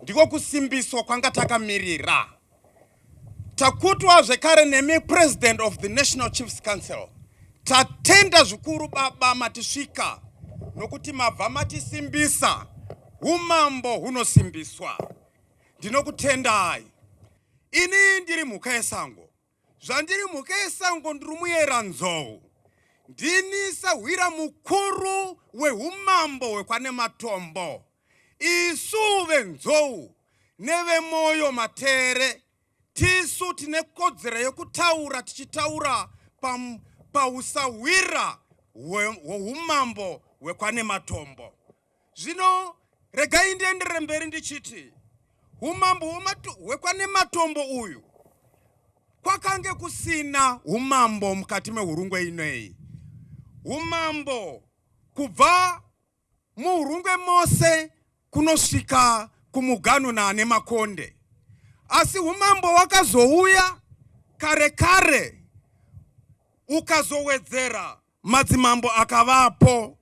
ndiko kusimbiswa kwanga takamirira. Takutwa zvekare nemi President of the National Chiefs Council. Tatenda zvikuru baba matisvika nokuti mabva matisimbisa, umambo hunosimbiswa. Ndinokutendai. Ini ndiri mhuka yesango. Zvandiri mhuka yesango ndiri muyera nzou. Ndini sahwira mukuru wehumambo wekwane matombo. Isu venzou nevemoyo matere. Tisu tine kodzero yekutaura tichitaura pausahwira hwehumambo wekwane matombo. Zvino regai ndiendere mberi ndichiti humambo wekwane matombo uyu kwakange kusina humambo mukati mehurungwe inei. Humambo kubva muhurungwe mose kunosvika kumuganhu nemakonde. Asi humambo wakazouya kare kare ukazowedzera madzimambo akavapo.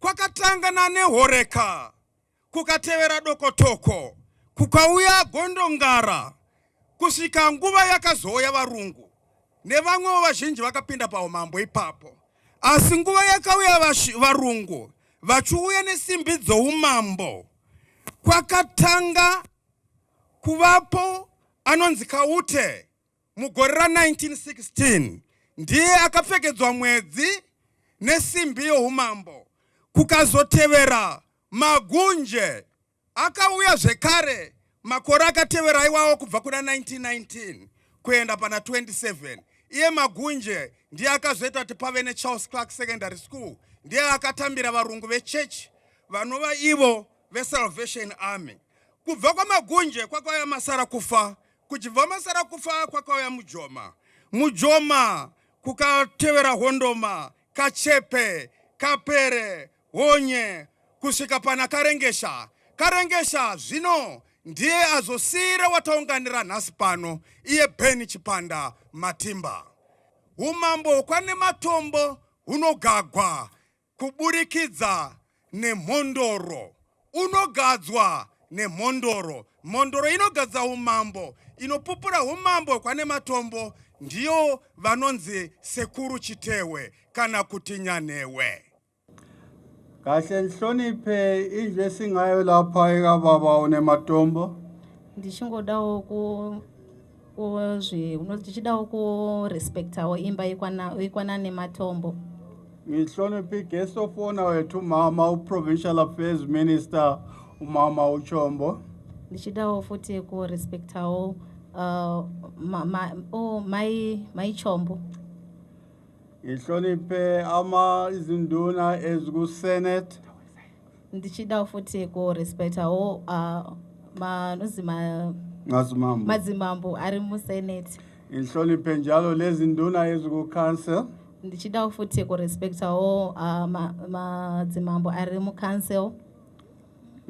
Kwakatanga nehoreka, kukatevera dokotoko, kukauya gondongara, kusvika nguva yakazouya varungu. Nevamwe vazhinji vakapinda paumambo ipapo. Asi nguva yakauya varungu vachiuya nesimbi dzoumambo, kwakatanga kuvapo anonzi Kaute mugore ra1916. Ndiye akapfekedzwa mwedzi nesimbi youmambo. Kukazotevera Magunje akauya zvekare makore akatevera iwawo kubva kuna 1919 kuenda pana 27. Iye Magunje ndiye akazoita kuti pave neCharles Clark Secondary School. Ndiye akatambira varungu vechechi vanova ivo veSalvation Army. Kubva kwaMagunje kwakauya Masarakufa. Kuchibva Masarakufa kwakauya Mujoma. Mujoma kukatevera Hondoma, Kachepe, Kapere, Honye, kusvika pana Karengesha. Karengesha zvino ndiye azosira wataunganira nhasi pano, iye Beni Chipanda Matimba. Humambo kwane matombo hunogagwa kuburikidza nemhondoro. Unogadzwa nemhondoro. Mhondoro inogadza humambo, inopupura humambo kwane matombo, ndiyo vanonzi Sekuru Chitewe kana kuti Nyanewe. Kahle nhloniphe inje singayo lapha ekababa unematombo. Ndichingodawo ndichidawo ku respectawo imba ikwana nematombo. Ngihloniphe guest of honor wethu mama uProvincial Affairs Minister umama uChombo. Ndichidawo futhi ku respectawo my Chombo. Ngihloniphe izinduna eziku Senate. Ndichidawo futhi ku respectawo madzimambo ari mu Senate. Ngihloniphe njalo lezi nduna eziku Council. Ndichidawo futhi ku respectawo madzimambo ari mu Council.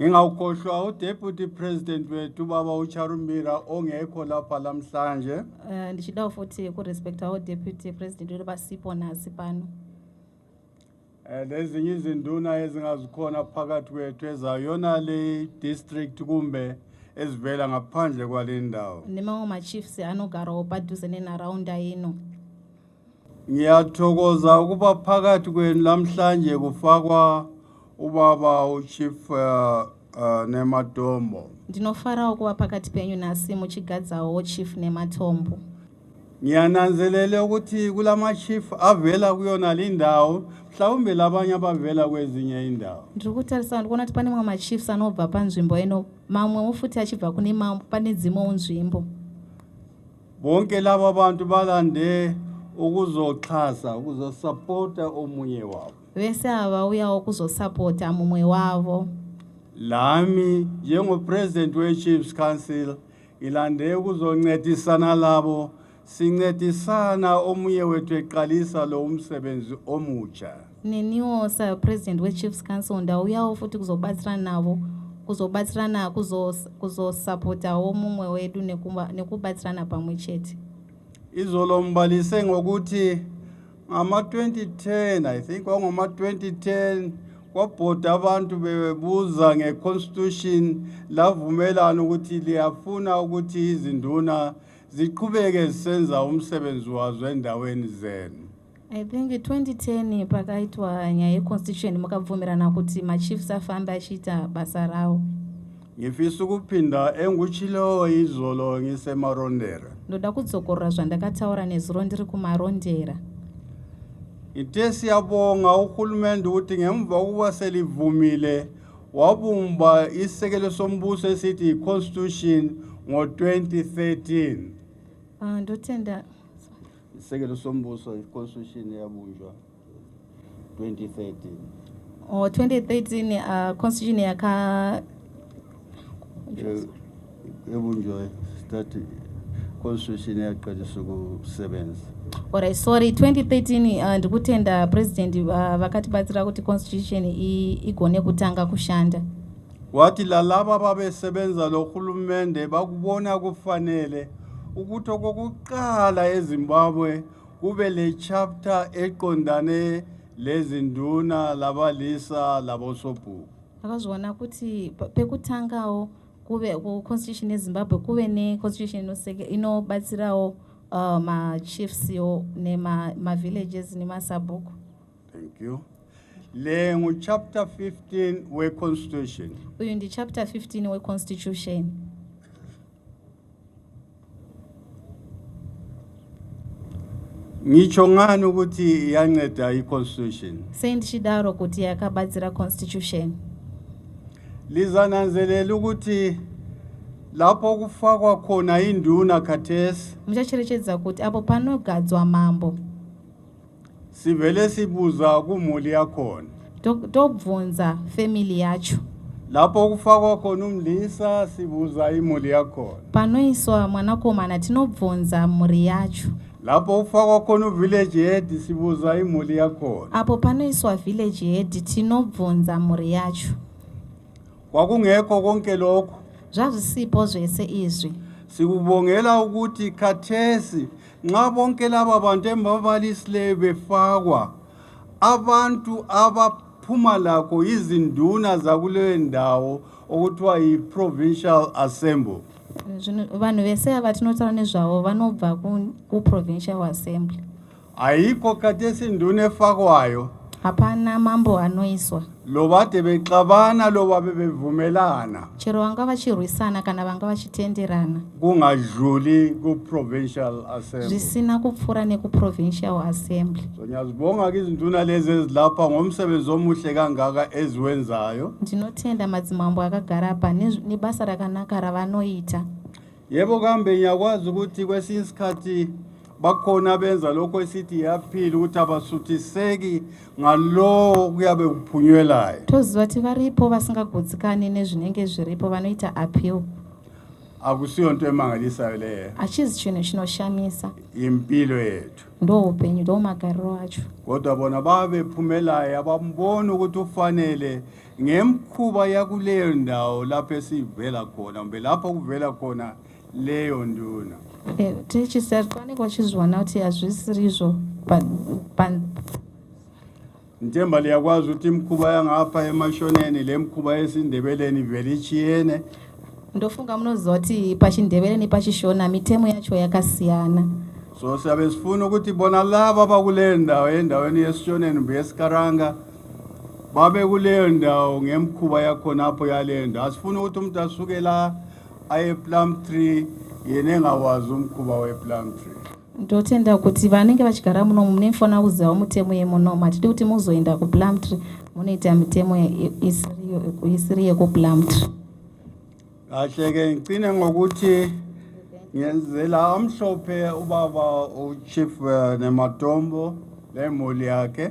Ngingawukhohlwa uDeputy President wethu baba uCharumira ongekho lapha namhlanje. Ndichidawo futhi ku respectawo Deputy President wethu basipho nasi pano. Lezinye izinduna ezingazikhona phakathi kwethu ezayona le district kumbe ezivela ngaphandle kwalendawo. Nemawo ma chiefs anogarawo paduze nenharaunda ino. Ngiyathokoza ukuba phakathi kwenu namhlanje kufakwa ubaba uChief Nematombo. Ndinofarawo kuva pakati penyu nasi muchigadzawo Chief Nematombo. Ngiyananzelela ukuthi kulama chief avela kuyona lindawo mhlawumbe labanye abavela kwezinye indawo. Ndiri kutarisa ndikuona kuti pane mamwe machiefs anobva panzvimbo ino, mamwe futhi achibva kune mamwe pane dzimwewo nzvimbo. Bonke laba bantu balande ukuzoxhasa ukuzosupporta omunye wabo. Vese avauyawo kuzosapota mumwe wavo. Lami njengopresident weChiefs Council ilande ukuzoncedisana labo, sincedisana omunye wethu eqalisa lo umsebenzi omutsha. Neniwo President weChiefs Council ndauyawo futhi kuzobatsirana navo, kuzobatsirana kuzosapota omumwe wedu nekubatsirana pamwe chete. Izolo mbalise ngokuthi ngama 2010 I think ngoma 2010 kwabhoda abantu bebuza ngeconstitution lavumelana ukuthi liyafuna ukuthi izinduna ziqhubeke zisenza umsebenzi wazo endaweni zenu. I think 2010 pakaitwa nyaya yeconstitution makabvumirana kuti machiefs afambe achiita basa rawo. Ngifisa ukuphinda engutshileyo izolo ngisemarondera. Ndoda kudzokorora zvandakataura nezuro ndiri kumarondera. Ithe siyabonga uhulumende ukuthi ngemva kokuba selivumile wabumba isekelo sombuso esithi iconstitution ngo-2013. Ndotenda Isekelo sombuso iconstitution yabunjwa 2013. 2013 constitution yabunjwa start constitution yaqalisa ukusebenza. Alright, sorry, 2013 ndikutenda president vakatibatsira kuti constitution igone kutanga kushanda. Wathi lalaba babesebenza lo hulumende bakubona kufanele ukuthi okokuqala eZimbabwe kube le chapter eqondane lezinduna labalisa labosobhuku. Akazviona kuti pekutangawo kuve ku-constitution yeZimbabwe kuve ne-constitution inobatsirawo ma-chiefs yo nema-villages nemasabhuku. Thank you. Le ngu-chapter 15 we-constitution. Uyu ndi chapter 15 we-constitution. Ngitsho ngani ukuthi iyanceda i-constitution? Sendichidaro kuti yakabatsira constitution. Lizananzelela ukuthi lapho kufakwa khona induna khathesi Muchacherechedza kuti apo panogadzwa mambo sivele sibuza kumuli yakhona. tobvunza family yacho. Lapho kufakwa khona umlisa sibuza imuli yakhona. Panoiswa mwanakomana tinobvunza mhuri yacho. Lapho kufakwa khona uvillage head sibuza imuli yakhona. Apo panoiswa village head tinobvunza mhuri yacho. Kwakungekho konke lokho. Zvazvisipo zvese izvi. Sikubongela ukuthi khathesi nxa bonke laba bantu embabalisileyo befakwa abantu abaphuma lakho izinduna zakuleyo ndawo okuthiwa yi-provincial assembly. Vanhu vese ava tinotaura nezvavo vanobva ku-provincial assembly. Ayikho khathesi induna efakwayo. Hapana mambo anoiswa. Lo bade bexabana lo babe bevumelana. Chero vanga vachirwisana kana vanga vachitenderana. Kungadluli ku-provincial assembly. Zvisina kupfuura neku-provincial assembly. So ngiyazibonga izinduna lezi ezilapha ngomsebenzi omuhle kangaka eziwenzayo. Ndinotenda madzimambo akagara apa nebasa rakanaka ravanoita. Yebo kambe ngiyakwazi ukuthi kwesinye isikhathi bakhona benza lokho esithi yaphila ukuthi abasuthiseki ngalo kuyabe kuphunyelayo. Toziva kuti varipo vasingagutsikani nezvinenge zviripo vanoita appeal. Akusiyo nto emangalisayo leyo. Achizi chinhu chinoshamisa. Impilo yethu. Ndoupenyu ndomagariro acho. Kodwa bona babephumelayo abambona ukuthi ufanele ngemkhuba yakuleyo ndawo lapho esivela khona kumbe lapho kuvela khona leyo nduna. Tichisakwane kwachizwana kuti hazvisirizvo Nthemba liyakwazi ukuthi imkhuba yangapha emashoneni lemkhuba yesindebeleni vele ichiyene. Ndofunga munoziva kuti pachindebele nepachishona mitemo yacho yakasiyana. So siyabe sifuna ukuthi bona laba bakuleyo ndawo endaweni yesishoneni mbe yesikaranga babe kuleyo ndawo ngemkhuba yakhona apho yaleyo ndawo. Asifuna ukuthi umuntu asuke la aye Plumtree yena engawazi umkhuba wePlumtree. Ndotenda kuti vanenge vachigara muno munefana kuziva mutemo yemunomu. Hatidi kuti muzoenda kuPlumtree munoita mitemo isiri yekuPlumtree. Kahle-ke ngicine ngokuthi ngiyenzela amhlophe ubaba uChief Nematombo lemuli yakhe.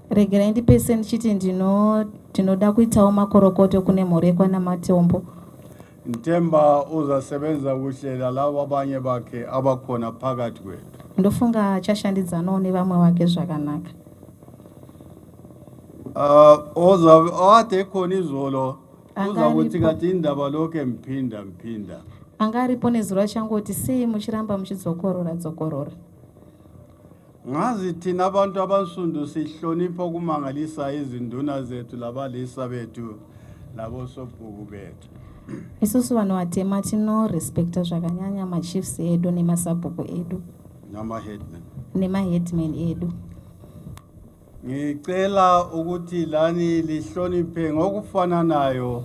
Regerai ndipese ndichiti ndinoda kuitawo makorokoto kune mhuri yakwaNamatombo. Nthemba uzasebenza kuhle lalabo abanye bakhe abakhona phakathi kwethu. Ndofunga achashandidzanawo nevamwe vake zvakanaka. Ade khona izolo uza kuthi kathi indaba lokho emphinda. Anga aripo nezuro changoti sei muchiramba muchidzokorora. Ngazi thina abantu abansundu sihlonipha ukumangalisa izinduna zethu labalisa bethu labosobhuku bethu. isusu vanhu vatema tinorespekta zvakanyanya machiefs edu nemasabhuku edu Nama-headmen. nemaheadman edu. Ngicela ukuthi lani lihloniphe ngokufananayo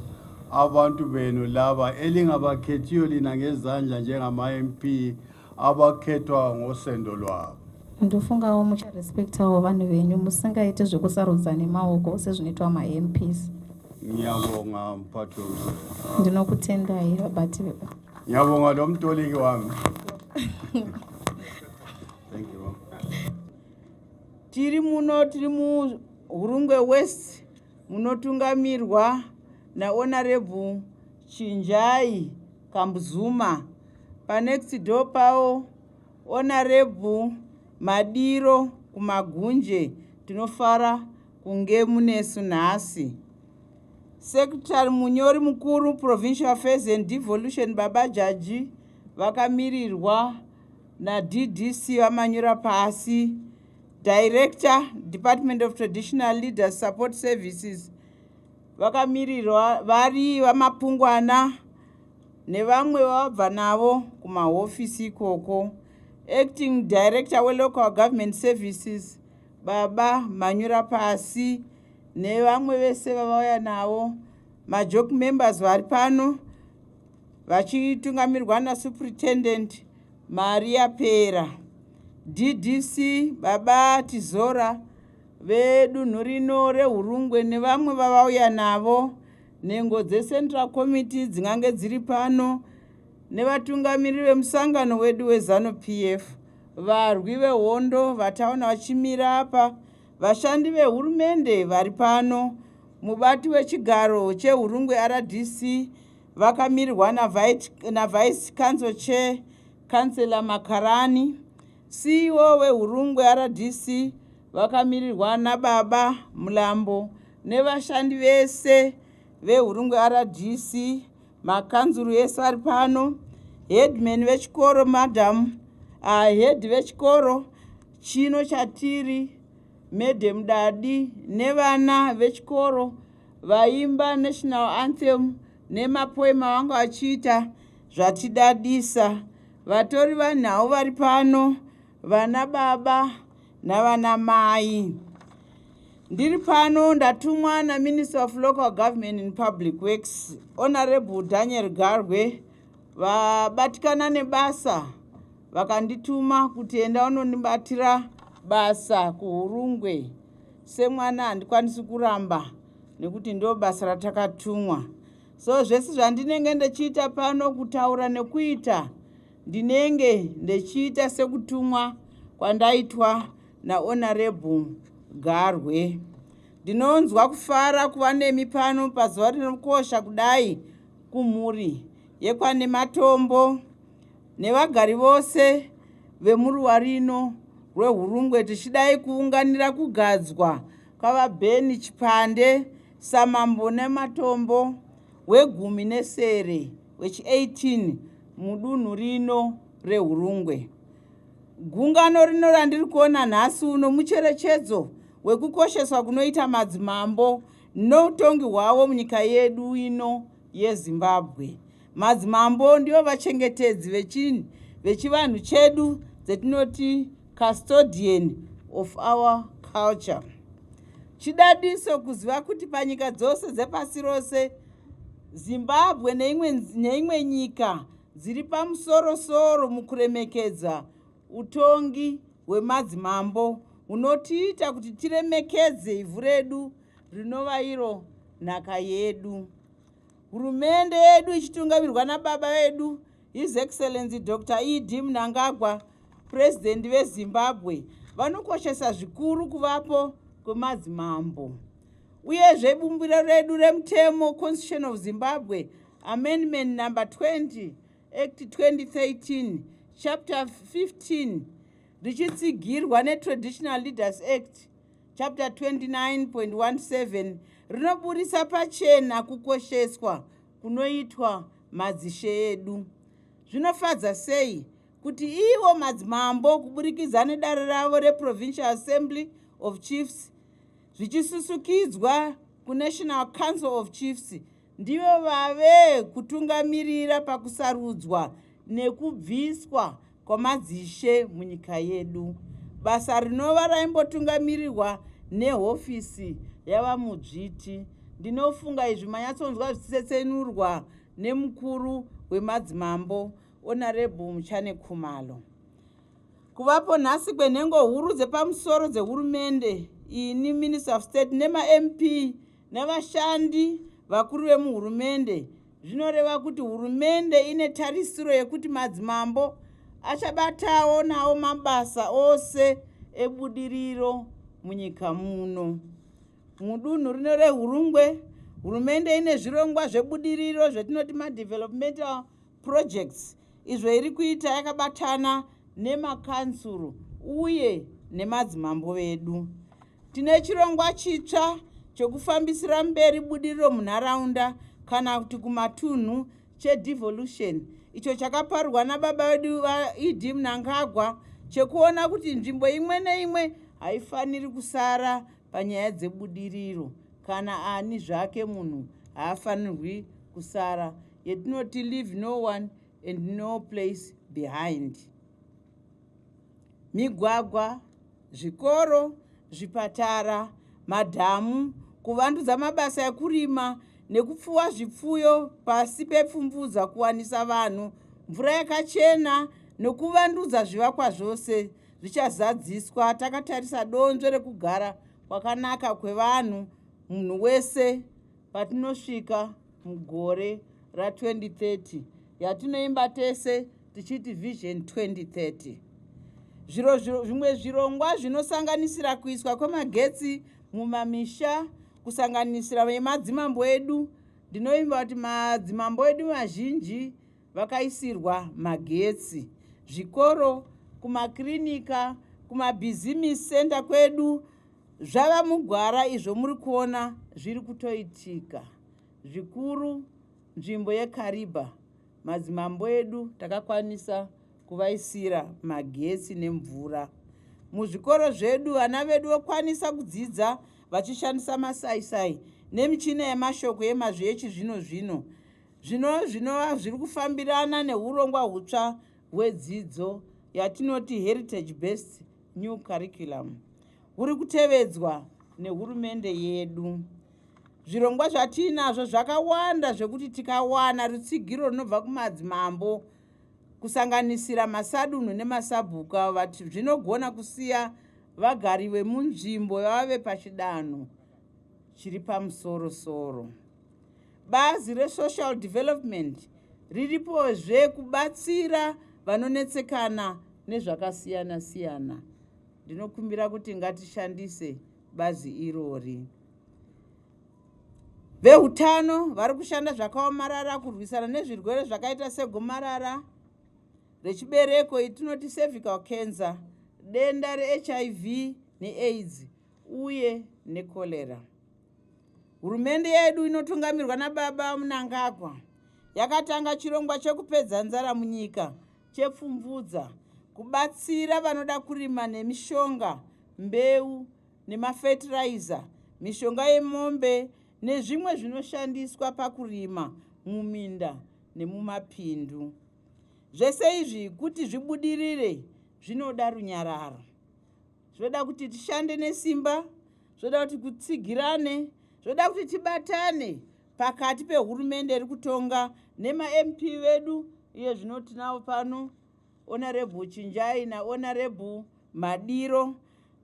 abantu benu laba elingabakhethiyo lina ngezandla njengama-MP abakhethwa ngosendo lwabo. Ndofungawo mucharespektawo vanhu venyu musingaiti zvekusarudza nemaoko sezvinoitwa ma-MPs. Ngiyabonga mphathi womsebenzi. Ndinokutendai vabati veba. Ngiyabonga lo mtoliki wami. Thank you. Tiri mu Hurungwe West munotungamirwa na Honorable Chinjai Kambuzuma. Pa next door pao Honorable Madiro Kumagunje tinofara kunge munesu nhasi. Secretary Munyori Mukuru Provincial Affairs and Devolution Baba Jaji vakamirirwa na DDC Amanyura Pasi. Director Department of Traditional Leaders Support Services vakamirirwa vari vamapungwana nevamwe vabva navo kumahofisi ikoko. Acting Director we Local Government Services Baba Manyura Pasi nevamwe vese vavauya navo. Majoke members vari pano vachitungamirwa na Superintendent Maria Pera. DDC Baba Tizora vedunhu rino reHurungwe nevamwe vavauya navo, nengo dzeCentral Committee dzingange dziri pano, nevatungamiriri vemusangano wedu weZANU-PF, varwi vehondo vataona vachimira apa, vashandi vehurumende vari pano, mubati wechigaro cheHurungwe RDC vakamirirwa na Vice Council Chair Councillor Makarani. CEO weHurungwe RDC vakamirirwa naBaba Mulambo nevashandi vese veHurungwe RDC, makanzuru ese ari pano, headman vechikoro madam, head vechikoro chino chatiri, Madam Dadi nevana vechikoro vaimba national anthem nemapoema vanga vachiita zvatidadisa. Vatori vanhau vari pano, vana baba navana mai. Ndiri pano ndatumwa na Minister of Local Government and Public Works Honorable Daniel Garwe, vabatikana nebasa vakandituma kuti enda unonibatira basa kuHurungwe. Semwana handikwanisi kuramba nekuti ndo basa ratakatumwa. So zvese zvandinenge ndichiita pano kutaura nekuita ndinenge ndichiita sekutumwa kwandaitwa na Honorable Garwe. Ndinonzwa kufara kuva nemi pano pazuva rinokosha kudai kumhuri yekwane Matombo nevagari vose vemuruwa rino rweHurungwe, tichidai kuunganira kugadzwa kwavaBheni Chipande Samambo neMatombo wegumi nesere wechi18 mudunhu rino reHurungwe. Gungano rino randiri kuona nhasi uno mucherechedzo wekukosheswa kunoita madzimambo noutongi hwavo munyika yedu ino yeZimbabwe. Madzimambo ndio vachengetedzi vechivanhu chedu dzetinoti custodian of our culture. Chidadiso kuziva kuti panyika dzose dzepasi rose Zimbabwe neimwe nyika dziri pamusoro-soro mukuremekedza utongi hwemadzimambo unotiita kuti tiremekedze ivhu redu rinova iro nhaka yedu. Hurumende yedu ichitungamirwa nababa vedu His Excellency Dr. E.D. Mnangagwa, President veZimbabwe, vanokoshesa zvikuru kuvapo kwemadzimambo. Uyezve bumbiro redu remutemo Constitution of Zimbabwe Amendment number 20 Act 2013 Chapter 15 richitsigirwa neTraditional Leaders Act Chapter 29.17 rinoburisa pachena kukosheswa kunoitwa madzishe edu. Zvinofadza sei kuti ivo madzimambo kuburikidza nedare ravo reProvincial Assembly of Chiefs zvichisusukidzwa kuNational Council of Chiefs ndivo vave kutungamirira pakusarudzwa nekubviswa kwamadzishe munyika yedu. Basa rinova raimbotungamirirwa nehofisi yavamudzviti. Ndinofunga izvi manyatsonzwa zvichitsetsenurwa nemukuru wemadzimambo Honorable Muchane Khumalo. Kuvapo nhasi kwenhengo huru dzepamusoro dzehurumende, ini Minister of State nema-MP navashandi vakuru vemuhurumende, zvinoreva kuti hurumende ine tarisiro yekuti madzimambo achabatawo nawo mabasa ose ebudiriro munyika muno. Mudunhu rino reHurungwe, hurumende ine zvirongwa zvebudiriro zvetinoti ma-developmental projects izvo iri kuita yakabatana nemakansuru uye nemadzimambo vedu. Tine chirongwa chitsva chokufambisira mberi budiriro munharaunda kana kuti kumatunhu chedevolution, icho chakaparwa nababa vedu vaED Mnangagwa, chekuona kuti nzvimbo imwe neimwe haifaniri kusara panyaya dzebudiriro, kana ani zvake munhu haafanirwi kusara, yetinoti leave no one and no place behind. Migwagwa, zvikoro, zvipatara, madhamu, kuvandudza mabasa ekurima nekupfuwa zvipfuyo pasi pepfumvudza, kuwanisa vanhu mvura yakachena nekuvandudza zvivakwa zvose zvichazadziswa takatarisa donzvo rekugara kwakanaka kwevanhu munhu wese patinosvika mugore ra2030 yatinoimba tese tichiti Vision 2030. Zvimwe zvirongwa zvinosanganisira kuiswa kwemagetsi mumamisha, kusanganisira vemadzimambo edu. Ndinoimba kuti madzimambo edu mazhinji vakaisirwa magetsi. Zvikoro, kumaklinika, kumabhizimusi senda kwedu zvava mugwara izvo muri kuona zviri kutoitika. Zvikuru nzvimbo yeKariba, madzimambo edu takakwanisa kuvaisira magetsi nemvura. Muzvikoro zvedu vana vedu vokwanisa kudzidza vachishandisa masaisai nemichina yemashoko yemazvi echizvino-zvino. Zvinova zviri kufambirana neurongwa hutsva hwedzidzo yatinoti heritage based new curriculum huri kutevedzwa nehurumende yedu. Zvirongwa zvatinazvo zvakawanda zvekuti tikawana rutsigiro runobva kumadzimambo kusanganisira masadunhu nemasabhuku avo zvinogona kusiya vagari vemunzvimbo vave pachidanho chiri pamusoro-soro. Bazi resocial development riripozve kubatsira vanonetsekana nezvakasiyana-siyana. Ndinokumbira kuti ngatishandise bazi irori. Vehutano vari kushanda zvakaomarara kurwisana nezvirwere zvakaita segomarara rechibereko itinoti cervical cancer, denda reHIV neAIDS uye nekolera. Hurumende yedu inotungamirwa nababa Mnangagwa yakatanga chirongwa chekupedza nzara munyika chepfumvudza, kubatsira vanoda kurima nemishonga, mbeu nemafertilizer, mishonga yemombe nezvimwe zvinoshandiswa pakurima muminda nemumapindu. Zvese izvi kuti zvibudirire zvinoda runyararo. Zvoda kuti tishande nesimba, zvoda kuti kutsigirane, zvoda kuti tibatane pakati pehurumende iri kutonga nema-MP vedu iye zvinotinavo pano Honorable Chinjai naHonorable Madiro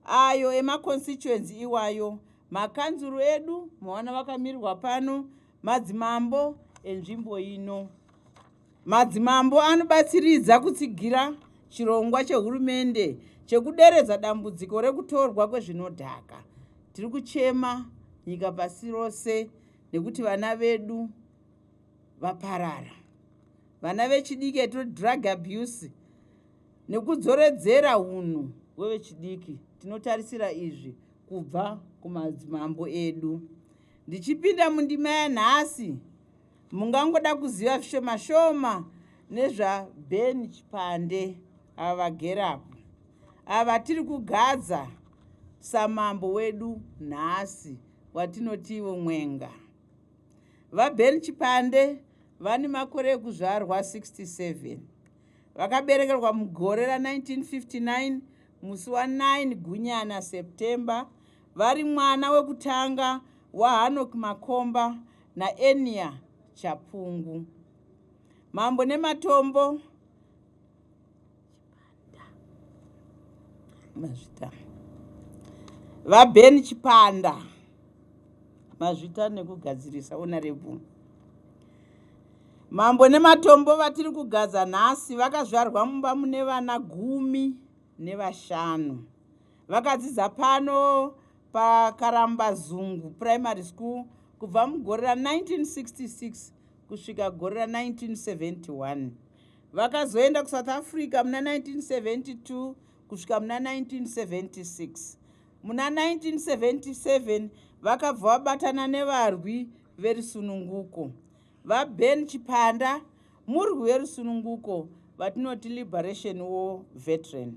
ayo emaconstituency iwayo, makanzuru edu mawana vakamirirwa pano, madzimambo enzvimbo ino. Madzimambo anobatsiridza kutsigira chirongwa chehurumende chekuderedza dambudziko rekutorwa kwezvinodhaka. Tiri kuchema nyika pasi rose nekuti vana vedu vaparara. Vana vechidiki drug abuse nekudzoredzera hunhu hwevechidiki. Tinotarisira izvi kubva kumadzimambo edu. Ndichipinda mundima yanhasi, mungangoda kuziva zvishoma-shoma nezvaBen Chipande. ava vagerapo, ava tiri kugadza samambo wedu nhasi watinotiwo Mwenga. VaBen Chipande vane makore ekuzvarwa 67. Vakaberekerwa mugore ra1959 musi wa9 Gunyana September, vari mwana wekutanga waHanok Makomba naEnia Chapungu. Mambo nematombo mazvita VaBen Chipanda mazvita nekugadzirisa honorable. Mambo nematombo vatiri kugadza nhasi vakazvarwa mumba mune vana 15. Vakadzidza pano paKarambazungu Primary School kubva mugore ra1966 kusvika gore ra1971. Vakazoenda kuSouth Africa muna 1972 kusvika muna 1976. Muna 1977 vakabva vabatana nevarwi verusununguko. VaBen Chipanda murwi werusununguko vatinoti Liberation War veteran.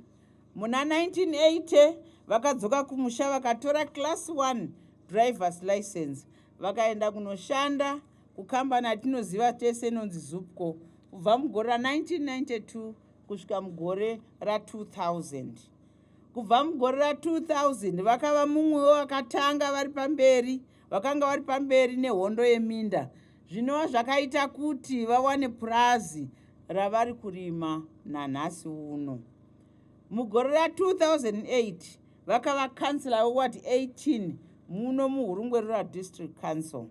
Muna 1980 vakadzoka kumusha vakatora class 1 driver's license vakaenda kunoshanda kukambani atinoziva tese inonzi Zupco kubva mugore ra1992 kusvika mugore ra2000. Kubva mugore ra2000 vakava mumwewo vakatanga vakanga vari pamberi nehondo yeminda, zvinova zvakaita kuti vawane purazi ravari kurima nanhasi uno. Mugore ra2008 vakava kansila weward 18 muno muHurungwerera District Council.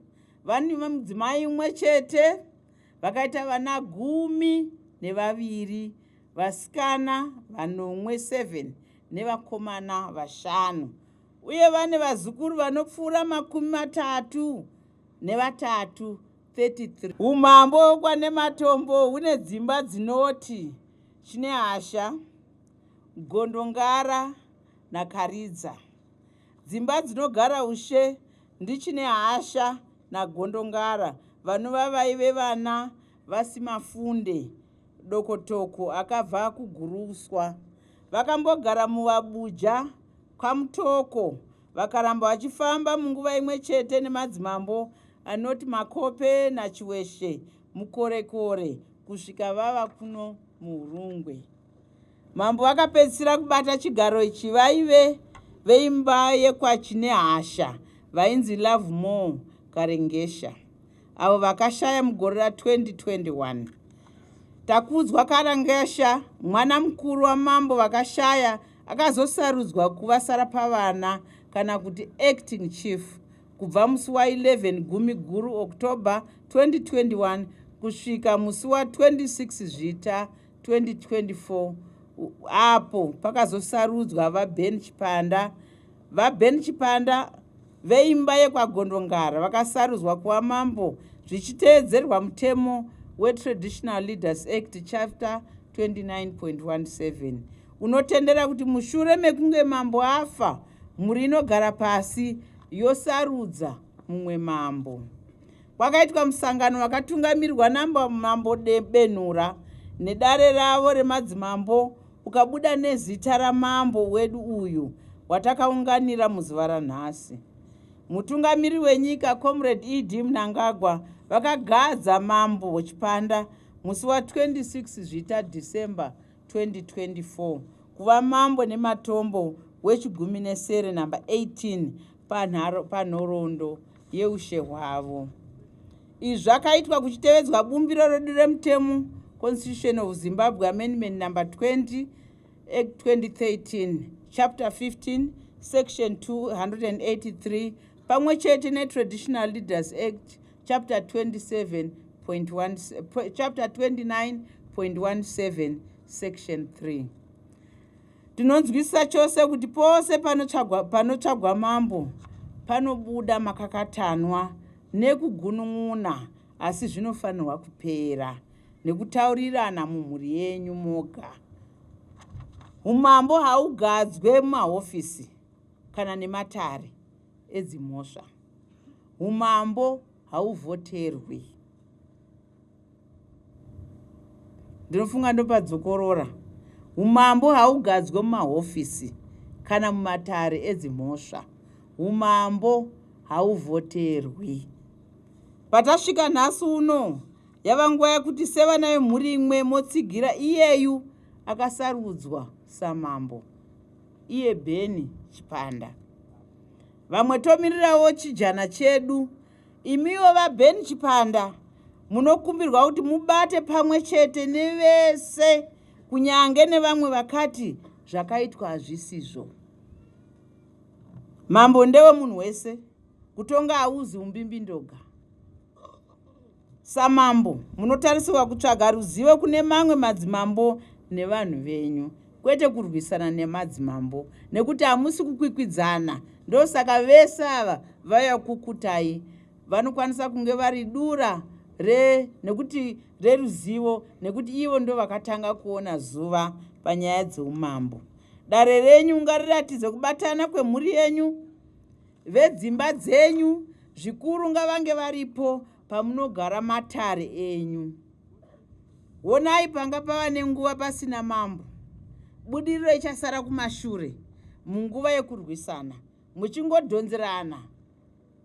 Vane mudzimai umwe chete, vakaita vana 12, vasikana 7 nevakomana 5, uye vane vazukuru vanopfuura 33 33. Umambo kwaNematombo hune dzimba dzinoti Chinehasha, Gondongara naKaridza. Dzimba dzinogara ushe ndiChinehasha naGondongara vanova vaive vana vaSimafunde Dokotoko akabva kuGuruswa. Vakambogara muVabuja kwaMutoko, vakaramba vachifamba munguva imwe chete nemadzimambo anoti Makope naChiweshe muKorekore kusvika vava kuno muHurungwe. Mambo vakapedzisira kubata chigaro ichi vaive veimba yekwaChinehasha vainzi Lovemore Karengesha, avo vakashaya mugore ra2021. Takudzwa Karengesha, mwana mukuru wamambo vakashaya, akazosarudzwa kuva sarapavana kana kuti acting chief kubva musi wa11 Gumiguru October 2021 kusvika musi wa26 Zvita 2024, apo pakazosarudzwa VaBen Chipanda. VaBen Chipanda veimba yekwaGondongara vakasarudzwa kuva mambo zvichiteedzerwa mutemo weTradtional Leaders Act chapter 29.17 unotendera kuti mushure mekunge mambo afa, mhuri inogara pasi yosarudza mumwe mambo. Kwakaitwa musangano wakatungamirirwa naMambo Benhura nedare ravo remadzimambo ukabuda nezita ramambo wedu uyu watakaunganira muzuva ranhasi. Mutungamiri wenyika Comrade E.D. Mnangagwa vakagadza Mambo Chipanda musi wa26 Zvita December 2024 kuva mambo nematombo weChigumnesere namba 18 panhoroondo yeushe hwavo. Izvi zvakaitwa kuchitevedzwa bumbiro redu remutemo Constitution of Zimbabwe Amendment number 20 Act 2013 Chapter 15 Section 283 pamwe chete neTradtional Leaders Act Chapter 29.17 Section 3. Tinonzwisisa chose kuti pose panotsvagwa mambo panobuda makakatanwa nekugunun'una, asi zvinofanirwa kupera nekutaurirana mumhuri yenyu moga. Umambo haugadzwe mumahofisi kana nematare edzimhosva. Umambo hauvhoterwi. Ndinofunga ndopadzokorora. Umambo haugadzwe mumahofisi kana mumatare edzimhosva. Umambo hauvhoterwi. Patasvika nhasi uno, yava nguva yekuti sevana vemhuri imwe motsigira iyeyu akasarudzwa samambo, iye Beni Chipanda. Vamwe tomirirawo chijana chedu. Imiwo vaBeni Chipanda munokumbirwa kuti mubate pamwe chete nevese, kunyange nevamwe vakati zvakaitwa hazvisizvo. Mambo ndewe munhu wese, kutonga hauzi umbimbi ndoga. Samambo munotarisirwa kutsvaga ruzivo kune mamwe madzimambo nevanhu venyu, kwete kurwisana nemadzimambo, nekuti hamusi kukwikwidzana. Ndosaka vese ava vaya kukutai vanokwanisa kunge vari dura nekuti reruzivo, nekuti ivo ndo vakatanga kuona zuva panyaya dzeumambo. Dare renyu ngariratidze kubatana kwemhuri yenyu, vedzimba dzenyu zvikuru ngavange varipo pamunogara matare enyu. Honai panga pava nenguva pasina mambo, budiriro ichasara kumashure munguva yekurwisana, muchingodhonzerana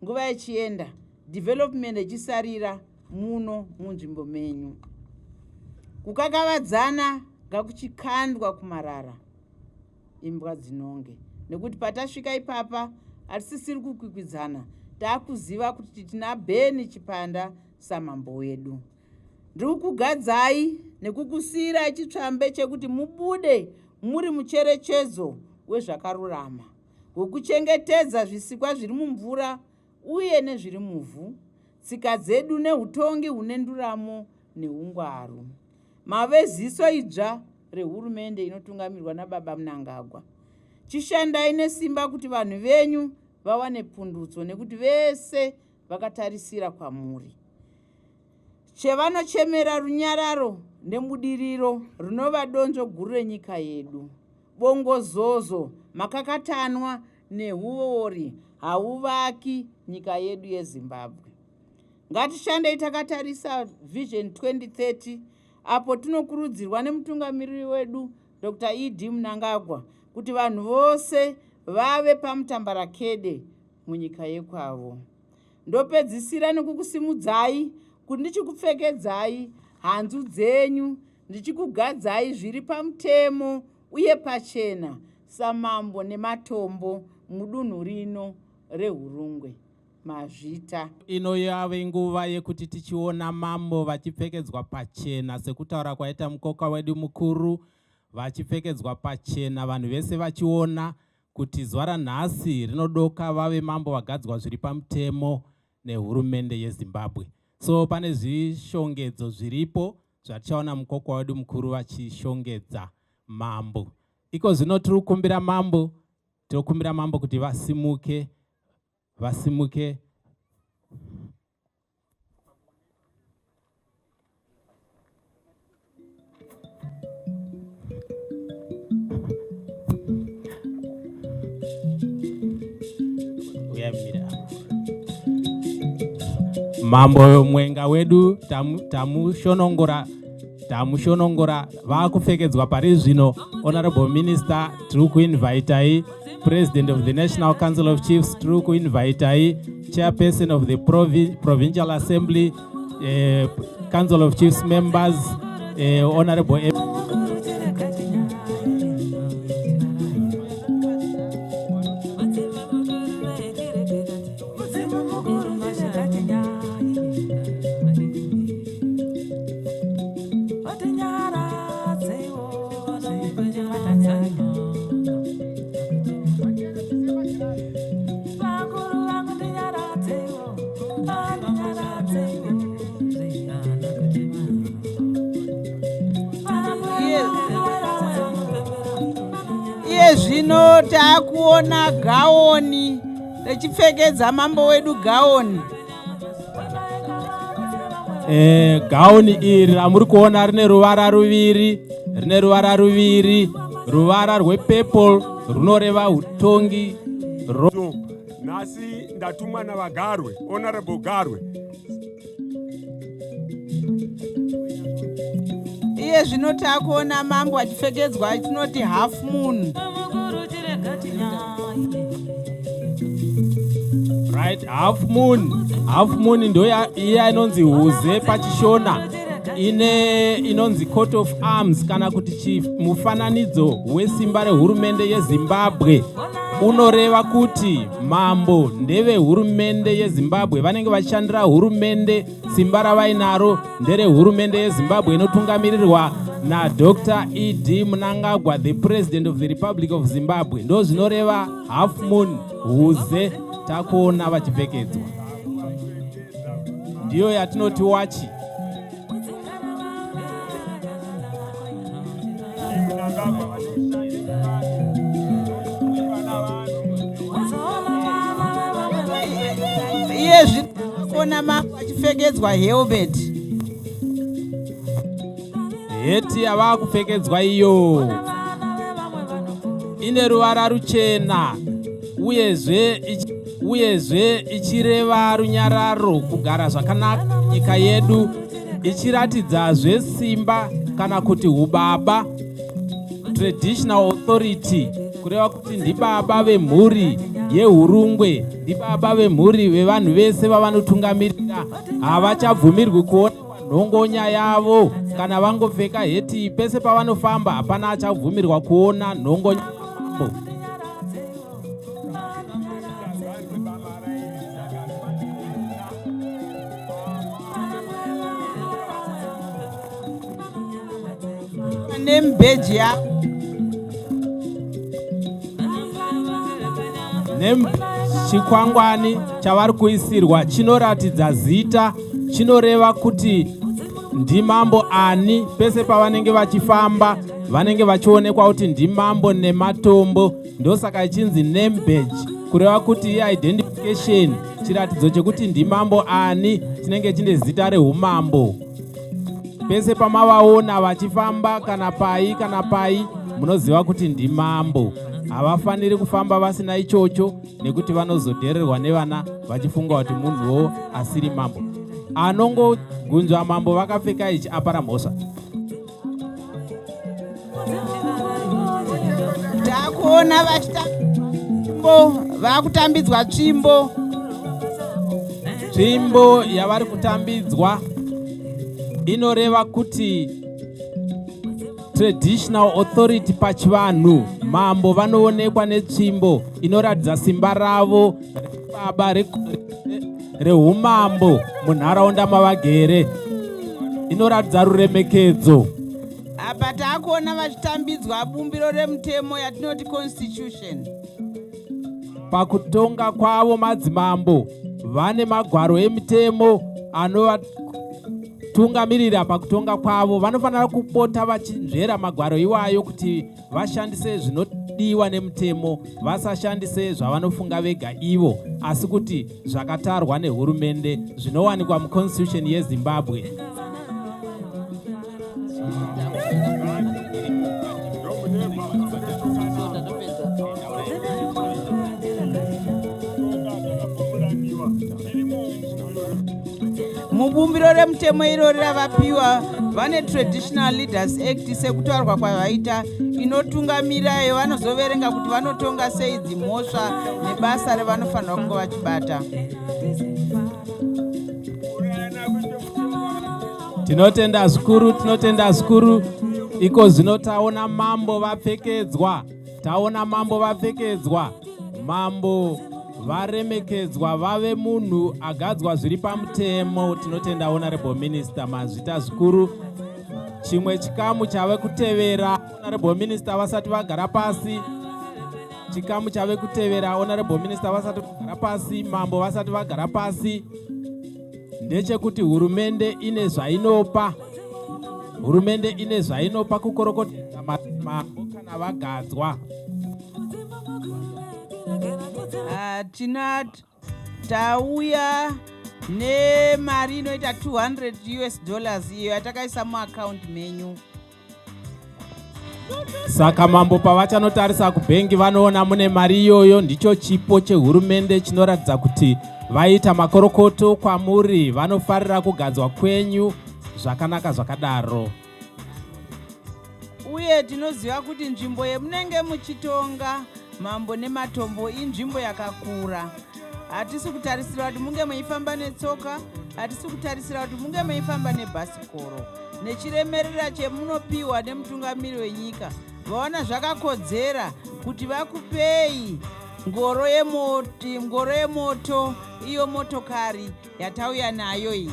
nguva yechienda, development ichisarira muno munzvimbo menyu. Kukakavadzana ngakuchikandwa kumarara, imbwa dzinonge, nekuti patasvika ipapa hatisisiri kukwikwidzana, taakuziva kuti tina Beni Chipanda samambo wedu. Ndiri kukugadzai nekukusiyirai chitsvambe chekuti mubude muri mucherechedzo wezvakarurama, wekuchengetedza zvisikwa zviri mumvura uye nezviri muvhu, tsika dzedu neutongi hune nduramo neungwaru. Mave ziso idzva rehurumende inotungamirwa naBaba Mnangagwa. Chishandai nesimba kuti vanhu venyu vawane pundutso, nekuti vese vakatarisira kwamuri. Chevanochemera runyararo nemudiriro runova donzvo guru renyika yedu. Bongozozo, makakatanwa nehuori hauvaki nyika yedu yeZimbabwe. Ngatishandei takatarisa Vision 2030, apo tinokurudzirwa nemutungamiriri wedu Dr. E.D. Mnangagwa kuti vanhu vose vave pamutambarakede munyika yekwavo. Ndopedzisira nekukusimudzai kuti ndichikupfekedzai hanzu dzenyu, ndichikugadzai zviri pamutemo uye pachena samambo nematombo mudunhu rino reHurungwe. Mazvita. Ino yave nguva yekuti tichiona mambo vachipfekedzwa pachena sekutaura kwaita mukoka wedu mukuru, vachipfekedzwa pachena, vanhu vese vachiona kuti zuva ranhasi rinodoka vave mambo vagadzwa zviri pamutemo nehurumende yeZimbabwe. So pane zvishongedzo zviripo zvatichaona mukoka wedu mukuru vachishongedza mambo. Iko zvino tirikumbira mambo kuti vasimuke mambo mwenga wedu tamushonongora vakupfekedzwa pari zvino. Honorable Minister, tiri kuinvitai. President of the National Council of Chiefs, tiri kuinvitai. Chairperson of the Provincial Assembly, Council of Chiefs members, Honorable zvino taakuona gaoni rechipfekedza mambo wedu gaoni. Gauni iri ramuri kuona rine ruvara ruviri, ruvara rwepurple runoreva utongi. Nhasi ndatumwa navagarwe, Honorable Garwe. iye zvino takuona mambo achipfekedzwa tinoti half moon. Right, half moon ndo iya inonzi huze pachishona, inonzi coat of arms kana kuti mufananidzo wesimba rehurumende yeZimbabwe. Unoreva kuti mambo ndeve hurumende yeZimbabwe, vanenge vachishandira hurumende. Simba ravainaro ndere hurumende yeZimbabwe inotungamirirwa naDr. E.D. Mnangagwa, the president of the Republic of Zimbabwe. Ndo zvinoreva half moon, huze takuona vachipfekedzwa, ndiyo yatinoti wachi. Iye zvinoona mambo achipfekedzwa helmet. Heti yava kupfekedzwa iyo ine ruvara ruchena, uyezve ichireva runyararo, kugara zvakanaka nyika yedu, ichiratidzazve simba kana kuti ubaba, traditional authority, kureva kuti ndibaba vemhuri yehurungwe, ndibaba vemhuri vevanhu vese vavanotungamirira. Havachabvumirwi kuonekwa nhongonya yavo kana vangopfeka heti. Pese pavanofamba hapana achabvumirwa kuona nhongonya yavo. Nembeji yavo chikwangwani chavari kuisirwa chinoratidza zita, chinoreva kuti ndimambo ani. Pese pavanenge vachifamba vanenge vachionekwa kuti ndimambo nematombo, ndosaka ichinzi name badge, kureva kuti identification, chiratidzo chekuti ndimambo ani chinenge chine zita rehumambo. Pese pamavaona vachifamba kana pai munoziva kuti ndimambo. Havafaniri kufamba vasina ichocho, nekuti vanozodhererwa nevana vachifunga kuti munhuwo asiri mambo. Anongogunzva mambo vakapfeka ichi apara mhosva. takuona vakutambidzwa tsvimbo. Tsvimbo yavari kutambidzwa inoreva kuti traditional authority pachivanhu. Mambo vanoonekwa netsvimbo inoratidza simba ravo baba rehumambo munharaunda mavagere, inoratidza ruremekedzo. Apa takuona vachitambidzwa bumbiro remutemo yatinoti constitution. Pakutonga kwavo madzimambo vane magwaro emitemo anovatungamirira pakutonga kwavo. Vanofanira kupota vachinzvera magwaro iwayo kuti vashandise zvinodiwa nemutemo, vasashandise zvavanofunga vega ivo, asi kuti zvakatarwa nehurumende zvinowanikwa muconstitution yeZimbabwe. Mubumbiro remutemo irori ravapiwa vane Traditional Leaders Act sekutaurwa kwavaita, inotungamira yavanozoverenga kuti vanotonga sei dzimhosva nebasa revanofanira kunge vachibata. Tinotenda zvikuru. Iko zvino taona mambo vapfekedzwa, mambo varemekedzwa, vave munhu agadzwa zviri pamutemo. Tinotenda Honorable Minister, mazvita zvikuru. Chimwe chikamu chave kutevera Honorable Minister vasati vagara pasi, mambo vasati vagara pasi, ndechekuti hurumende ine zvainopa kukorokotedza mambo kana vagadzwa. Tauya nemari inoita $200 iyo yatakaisa muaccount menyu. Saka mambo pavachanotarisa kubhengi vanoona mune mari iyoyo. Ndicho chipo chehurumende chinoratidza kuti vaita makorokoto kwamuri, vanofarira kugadzwa kwenyu zvakanaka zvakadaro. uye tinoziva kuti nzvimbo yemunenge muchitonga mambo nematombo inzvimbo yakakura. Hatisi kutarisira kuti munge meifamba netsoka, hatisi kutarisira kuti munge meifamba nebhasikoro. Nechiremerera chemunopiwa nemutungamiri wenyika, vaona zvakakodzera kuti vakupei ngoro yemoto, iyo motokari yatauya nayo iyi.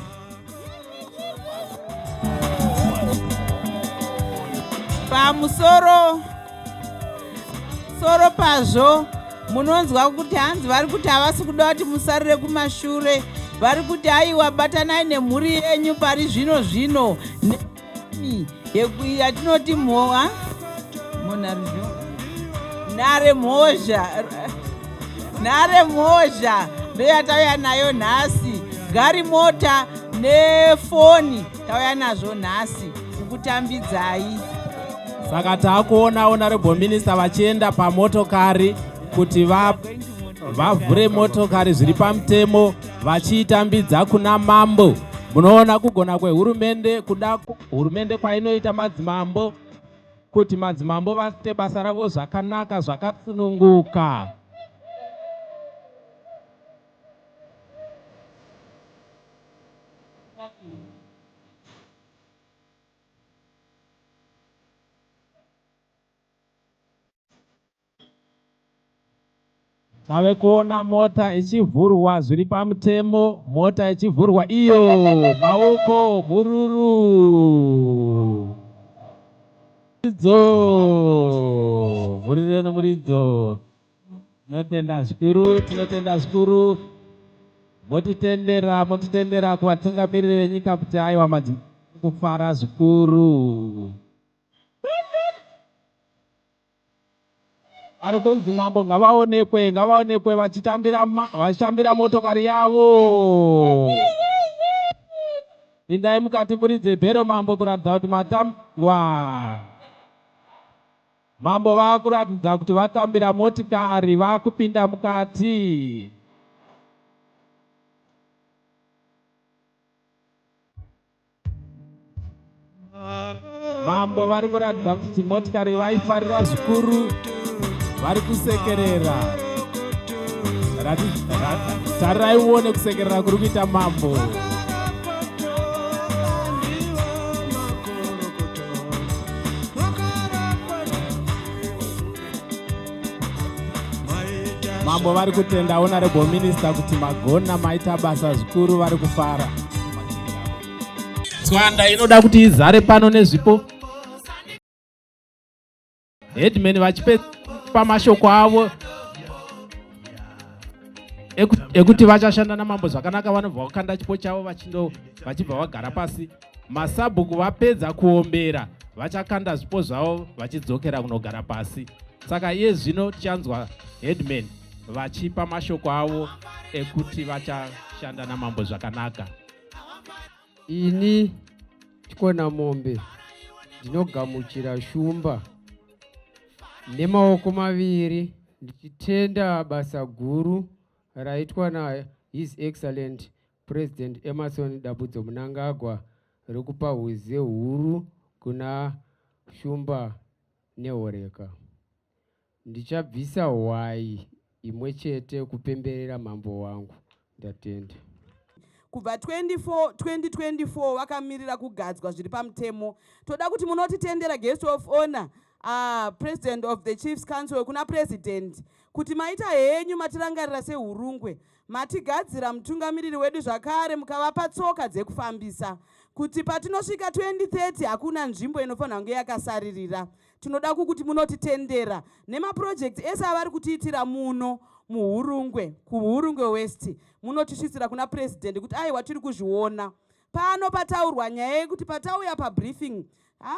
Pamusoro pazvo munonzwa kuti hanzi vari kuti havasi kuda kuti musarire kumashure, vari kuti aiwa batanai nemhuri yenyu pari zvino yatinoti nhare mhozha ndoyatauya nayo nhasi. Gari mota nefoni tauya nazvo nhasi kukutambidzai. Saka takuona Honorable Minister vachienda pamotokari kuti vavhure motokari zviri pamutemo vachitambidza kuna mambo. Munoona kugona kwehurumende, kuda hurumende kwainoita madzimambo kuti madzimambo vaite basa ravo zvakanaka zvakasununguka. Tave kuona mota ichivhurwa zviri pamutemo, mota ichivhurwa iyo maoko mururu. Vhurireni muridzo. Tinotenda zvikuru. Motitendera kuvatungamiriri venyika kuti aiwa madzimambo kufara zvikuru. Madzimambo ngavaonekwe vachitambira motokari yavo. Pindai mukati muridze bhero mambo kuratidza kuti matambwa. Mambo vakuratidza kuti vatambira motikari, vakupinda mukati. Mambo vari kuratidza kuti motikari vaifarira zvikuru. Vari kusekerera. Tarirai uone kusekerera kuri kuita mambo. Mambo vari kutenda Honorable Minister kuti magona maita basa zvikuru, vari kufara. Tswanda inoda kuti izare pano nezvipo. Headman vachipa mashoko avo ekuti vachashanda namambo zvakanaka, vanobva vakanda chipo chavo vachibva vagara pasi. Masabhuku vapedza kuombera vachakanda zvipo zvavo vachidzokera kunogara pasi. Saka iye zvino tichanzwa headman vachipa mashoko avo ekuti vachashanda namambo zvakanaka. Ini Chikona Mombe ndinogamuchira shumba nemaoko maviri ndichitenda basa guru raitwa na His Excellent President Emmerson Dabutso Mnangagwa rekupa huze huru kuna shumba nehoreka. Ndichabvisa hwai imwe chete kupemberera mambo wangu. Ndatenda. Kubva 2024 vakamirira kugadzwa zviri pamutemo. Toda kuti munotitendera guest of honor, President of the Chiefs Council kuna President, kuti maita henyu matirangarira sehurungwe, matigadzira mutungamiriri wedu zvakare mukavapa tsoka dzekufambisa, kuti patinosvika 2030 hakuna nzvimbo inofanira kunge yakasaririra. Tinoda kuti munotitendera nemaprojects ese avari kutiitira muno muhurungwe, kuhurungwe West, munotisvisira kuna President kuti aiwa tiri kuzviona. Pano pataurwa nyaya yekuti patauya pabriefing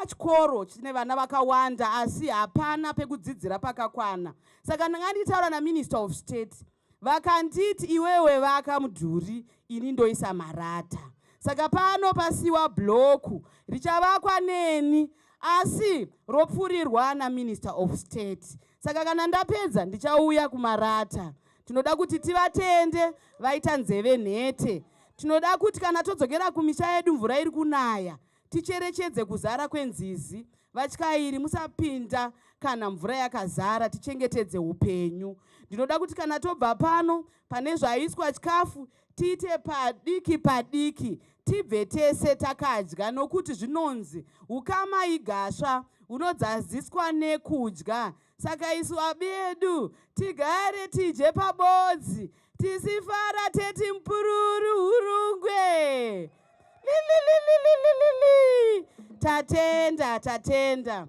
chikoro chine vana vakawanda asi hapana pekudzidzira pakakwana. Saka ndanganditaura na Minister of State, vakanditi iwewe vaka mudhuri, ini ndoisa marata. Saka pano pasiwa bloku richavakwa neni asi ropfurirwa na Minister of State. Saka kana ndapedza ndichauya kumarata. Tinoda kuti tivatende vaita nzeve nhete. Tinoda kuti kana todzokera kumisha yedu mvura iri kunaya, ticherechedze kuzara kwenzizi. Vatyairi musapinda kana mvura yakazara, tichengetedze upenyu. Ndinoda kuti kana tobva pano pane zvaiswa chikafu tiite padiki padiki, tibve tese takadya, nokuti zvinonzi ukama igasva unodzaziswa nekudya. Saka isu abedu tigare tidye pabodzi, tisifara teti mpururu hurungwe. Tatenda.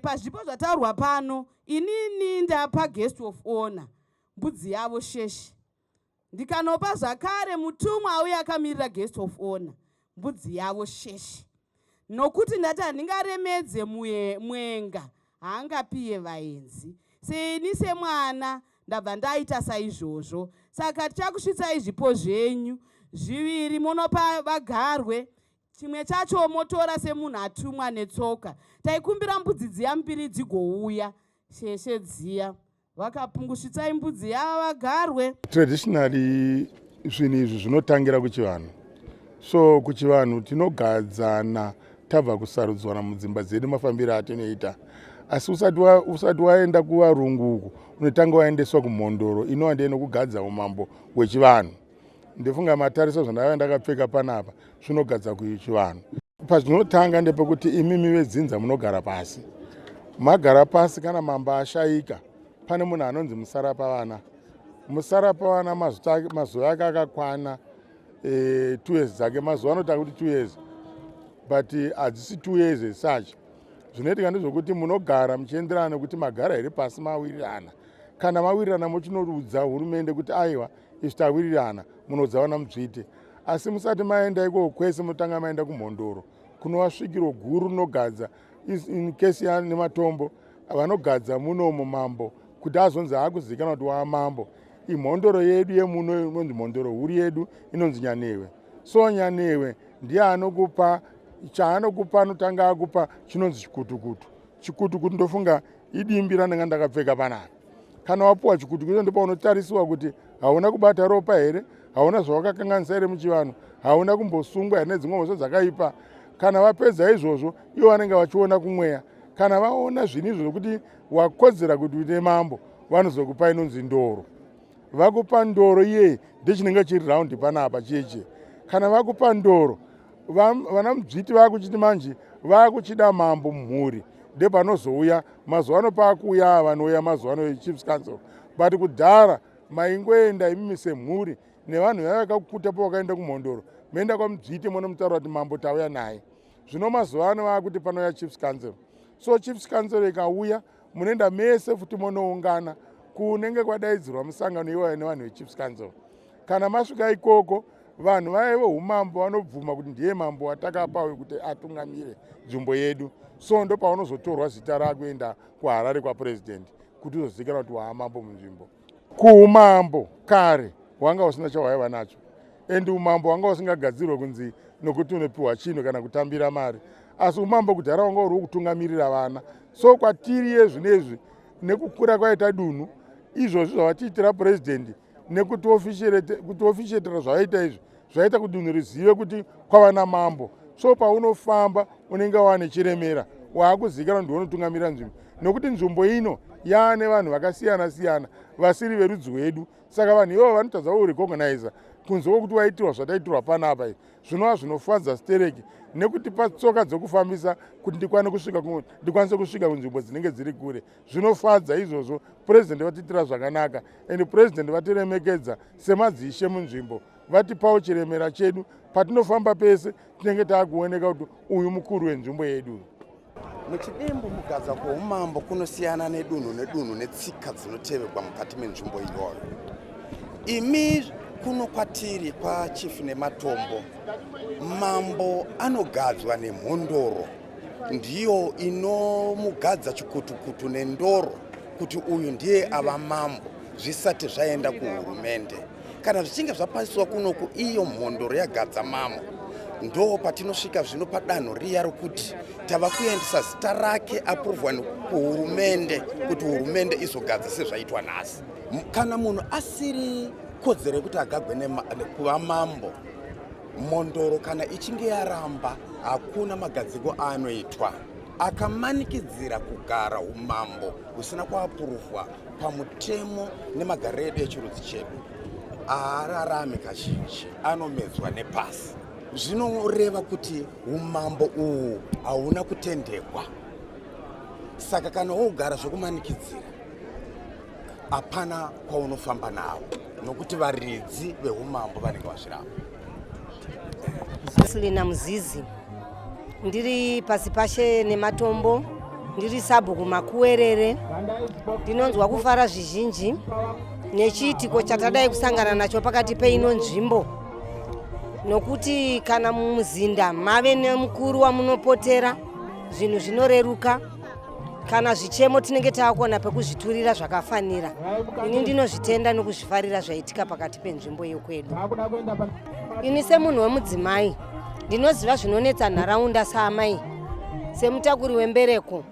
Pazvipo zvataurwa pano, inini ndapa guest of honor mbudzi yavo Sheshe. Ndikanopa zvakare mutumwa uye akamirira guest of honor mbudzi yavo Sheshe. Nokuti ndati handingaremedze mwenga haangapiye vaenzi. Seni semwana ndabva ndaita saizvozvo. Saka tichakusvitsai zvipo zvenyu zviviri munopa vagarwe. Chimwe chacho motora semunhu atumwa netsoka. Taikumbira mbudzi dziya mbiri dzigouya. Sheshe dziya vakapungusvitsai mbudzi yava vagarwe. Traditionally zvinhu izvi zvinotangira kuchivanhu. So kuchivanhu tinogadzana tabva kusarudzwana mudzimba dzedu mafambiro atinoita. Asi usati waenda kuvarungu uku unotanga waendeswa kumhondoro inova ndiye nokugadza umambo hwechivanhu. Ndifunga matariso zvandava ndakapfeka panapa zvinogadza kuchivanhu. Pazvinotanga ndepekuti imimi vedzinza munogara pasi. Magara pasi kana mambo ashayika, pane munhu anonzi Musarapavana. Musarapavana mazuva ake akakwana 2 years dzake, mazuva anotanga kuti 2 years, but hadzisi 2 years as such. Zvinoitika ndezvokuti munogara muchienderana nekuti magara here pasi mawirirana. Kana mawirirana muchinoudza hurumende kuti aiwa izvi tawirirana, munodzawana mutsvite. Asi musati maenda ikoko kwese mutanga maenda kumhondoro kunova svikiro guru rinogadza in case nematombo vanogadza munomo mambo kuti azonzi akuzivikanwa kuti waamambo. Imhondoro yedu yemuno inonzi mhondoro huru yedu inonzi Nyanewe. So Nyanewe ndiye anokupa chaanokupa, anotanga akupa chinonzi chikutukutu. Chikutukutu ndofunga idimbi randanga ndakapfeka panapa. Kana wapuwa chikutukutu ndipo unotarisiwa kuti hauna kubata ropa here, hauna zvawakakanganisa here muchivanhu, hauna kumbosungwa here nedzimwe mhosva dzakaipa. Kana vapedza izvozvo ivo vanenge vachiona kumweya. Kana vaona zvinhu izvo zvokuti wakodzera kuti uite mambo, vanozokupa inonzi ndoro. Vakupa ndoro iye ndechinenge chiri raundi panapa cheche. Kana vakupa ndoro, vana mudzviti vakuchiti manje vakuchida mambo mhuri. Ndepanozouya mazuva ano pakuuya vanouya mazuva ano Chiefs Council. But kudhara maingoenda imimi semhuri nevanhu vavakakuta pavakaenda kumhondoro. Meenda kwamudzviti munomutaura kuti mambo tauya naye. Zvino mazuva ano vakuti panouya Chiefs Council. So Chiefs Council ikauya munoenda mese futi munoungana kunenge kwadaidzirwa musangano iwayo nevanhu veChiefs Council. Kana masvika ikoko vanhu vaya veumambo vanobvuma kuti ndiye mambo watakapa wekuti atungamire nzvimbo yedu. So ndo paunozotorwa zita rakuenda kuHarare kwaPresident kuti uzozivikanwa kuti waamambo munzvimbo. Kuumambo kare wanga usina chawaiva nacho. Endi umambo wanga usingagadzirwe kunzi nokuti unopiwa chinhu kana kutambira mari. Asi umambo kudhara wanga uri kutungamirira vana. So kwatiri yezvinezvi nekukura kwaita dunhu izvozvi zvavatiitira President nekuti officiatira zvavaita izvi zvaita kuti dunhu rizive kuti kwava namambo. So paunofamba unenge wane chiremera waakuzivikanwa kuti unotungamirira nzvimbo. Nokuti nzvimbo ino yaane vanhu vakasiyana siyana vasiri verudzi rwedu. Saka vanhu ivo vanotadza kurecognize kunze kwokuti waitirwa zvataitirwa panapa izvi zvinova zvinofadza stereki nekutipa tsoka dzokufambisa kuti ndikwanise kusvika kunzvimbo dzinenge dziri kure. Zvinofadza izvozvo. President vatiitira zvakanaka ende President vatiremekedza semadzishe munzvimbo. Vatipawo chiremera chedu patinofamba pese tinenge taakuoneka kuti uyu mukuru wenzvimbo yedu. Muchidembo mugadza kwoumambo kunosiyana nedunhu netsika dzinotevekwa mukati menzvimbo iyoyo. Imi kuno kwatiri kwachief nematombo, mambo anogadzwa nemhondoro, ndiyo inomugadza chikutukutu nendoro kuti uyu ndiye ava mambo zvisati zvaenda kuhurumende. Kana zvichinge zvapasiswa kunoku iyo mhondoro yagadza mambo, ndo patinosvika zvino padanho riya rokuti tava kuendesa zita rake apuruvwa kuhurumende kuti hurumende izogadza sezvaitwa nhasi. Kana munhu asiri kodzero yekuti agagwe kuva mambo, mhondoro kana ichinge yaramba hakuna magadziko anoitwa akamanikidzira kugara umambo husina kuapuruvwa pamutemo nemagariro edu echirudzi chedu. Haararami kazhinji, anomedzwa nepasi. Zvinoreva kuti umambo uhu hauna kutendekwa. Saka kana wogara zvokumanikidzira, hapana kwaunofamba nawo, nokuti varidzi veumambo vanenge vazviramba. Selina Muzizi, ndiri pasi pashe nematombo, ndiri sabhuku Makuwerere. Ndinonzwa kufara zvizhinji nechiitiko chatadai kusangana nacho pakati peino nzvimbo, nokuti kana mumuzinda mave nemukuru wamunopotera zvinhu zvinoreruka. Kana zvichemo tinenge taakona pekuzviturira zvakafanira. Ini ndinozvitenda nokuzvifarira zvaitika pakati penzvimbo yokwedu. Ini semunhu wemudzimai ndinoziva zvinonetsa nharaunda saamai. Semutakuri wembereko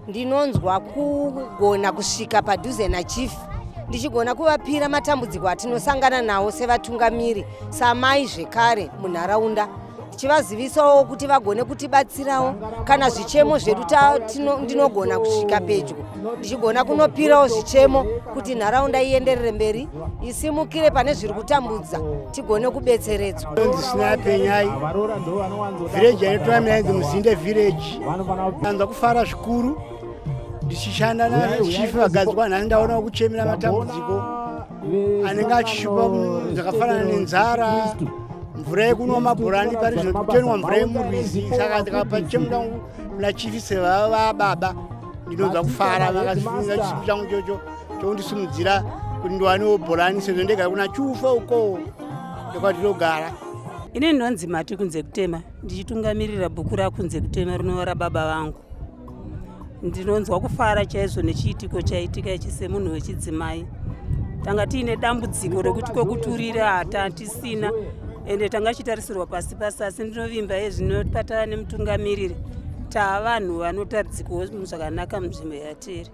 ndinonzwa kugona kusvika padhuze nachief, ndichigona kuvapira matambudziko atinosangana nawo sevatungamiri saamai zvekare munharaunda, ndichivazivisawo kuti vagone kutibatsirawo kana zvichemo zvedu ndinogona kusvika pedyo, ndichigona kunopirawo zvichemo kuti nharaunda ienderere mberi, isimukire pane zviri kutambudza, tigone kubetseredzwa. Ndisina penyai village yaitwa Muzinde village, anza kufara zvikuru ndichishanda nachief vagadzwa nhasi ndaona kuchemera matambudziko anenge achishupa zvakafanana nenzara, mvura yekunwa mabhorani pari zvino kutenwa mvura yemurwizi. Saka ndikapa chemu changu kuna chief sevababa ndinonzwa kufara, vakazifunga chifu changu chocho chondisimudzira kuti ndiwanewo bhorani sezvo ndegara kuna chufa uko ndokwatinogara. Ine ndinonzi Mati Kunze Kutema, ndichitungamirira bhuku rakunze kutema rinova baba vangu. Ndinonzwa kufara chaizvo nechiitiko chaitika ichi semunhu wechidzimai. Tanga tiine dambudziko rekuti kwekuturira hatisina, ende tanga chitarisirwa pasi pasi, asi ndinovimba yezvinopatana nemutungamiriri tavanhu vanotaridzikawo zvakanaka munzvimbo yatiri.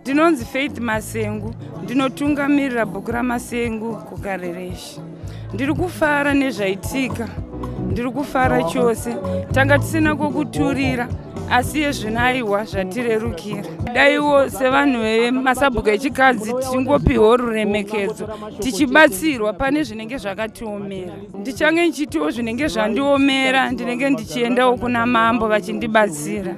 Ndinonzi Faith Masengu, ndinotungamirira bhuku raMasengu kuGarereshi. Ndiri kufara nezvaitika, ndiri kufara chose. Tanga tisina kokuturira, asi yezvinaiwa zvatirerukira. Daiwo sevanhu vemasabhuku echikadzi tingopiwo ruremekedzo, tichibatsirwa pane zvinenge zvakatiomera. Ndichange ndichitiwo zvinenge zvandiomera, ndinenge ndichiendawo kuna mambo vachindibatsira.